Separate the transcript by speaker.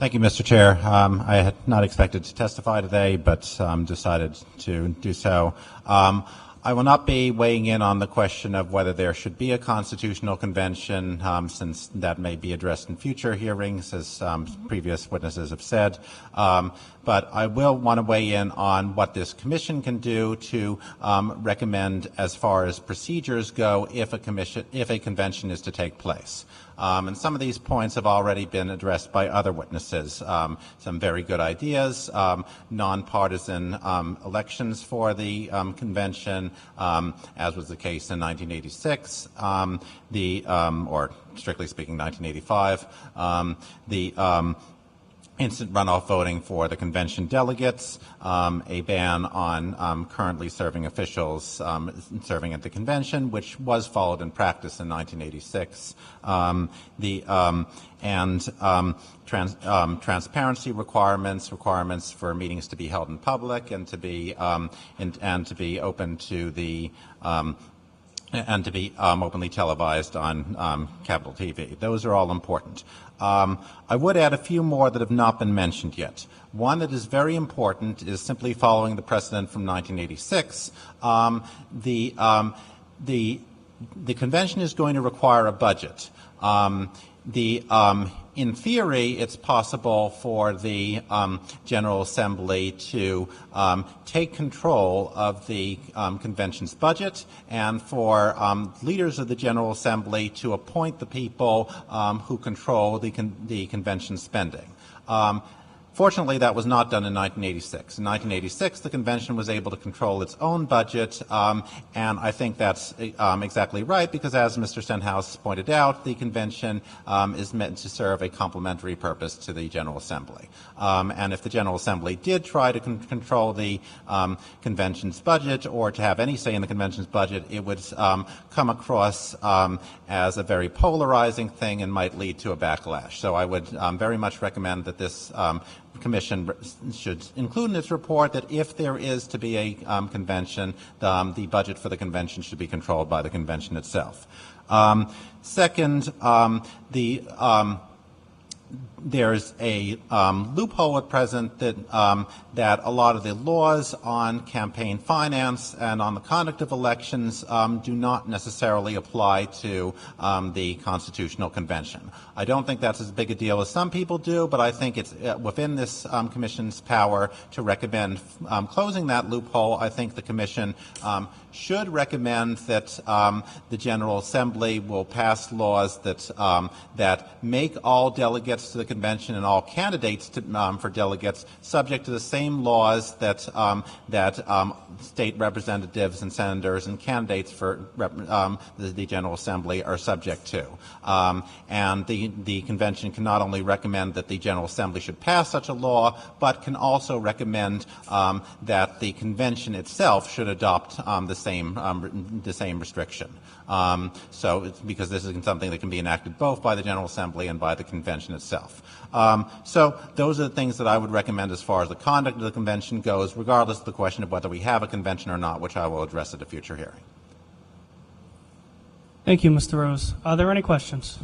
Speaker 1: Thank you, Mr. Chair. I had not expected to testify today, but decided to do so. I will not be weighing in on the question of whether there should be a constitutional convention, since that may be addressed in future hearings, as previous witnesses have said. But I will want to weigh in on what this commission can do to recommend as far as procedures go if a convention is to take place. And some of these points have already been addressed by other witnesses. Some very good ideas, nonpartisan elections for the convention, as was the case in 1986, or strictly speaking 1985, instant runoff voting for the convention delegates, a ban on currently serving officials serving at the convention, which was followed in practice in 1986, transparency requirements for meetings to be held in public and to be open to the and to be openly televised on Capitol TV. Those are all important. I would add a few more that have not been mentioned yet. One that is very important is simply following the precedent from 1986. The convention is going to require a budget. In theory, it's possible for the General Assembly to take control of the convention's budget and for leaders of the General Assembly to appoint the people who control the convention spending. Fortunately, that was not done in 1986. In 1986, the convention was able to control its own budget, and I think that's exactly right because, as Mr. Stenhouse pointed out, the convention is meant to serve a complementary purpose to the General Assembly. And if the General Assembly did try to control the convention's budget or to have any say in the convention's budget, it would come across as a very polarizing thing and might lead to a backlash. So I would very much recommend that this Commission should include in its report that if there is to be a convention, the budget for the convention should be controlled by the convention itself. Second, there's a loophole at present that a lot of the laws on campaign finance and on the conduct of elections do not necessarily apply to the Constitutional Convention. I don't think that's as big a deal as some people do, but I think it's within this Commission's power to recommend closing that loophole. I think the Commission should recommend that the General Assembly will pass laws that make all delegates to the convention and all candidates for delegates subject to the same laws that state representatives and senators and candidates for the General Assembly are subject to. And the convention can not only recommend that the General Assembly should pass such a law, but can also recommend that the convention itself should adopt the same restriction. So it's because this is something that can be enacted both by the General Assembly and by the convention itself. So those are the things that I would recommend as far as the conduct of the convention goes, regardless of the question of whether we have a convention or not, which I will address at a future hearing.
Speaker 2: Thank you, Mr. Rose. Are there any questions?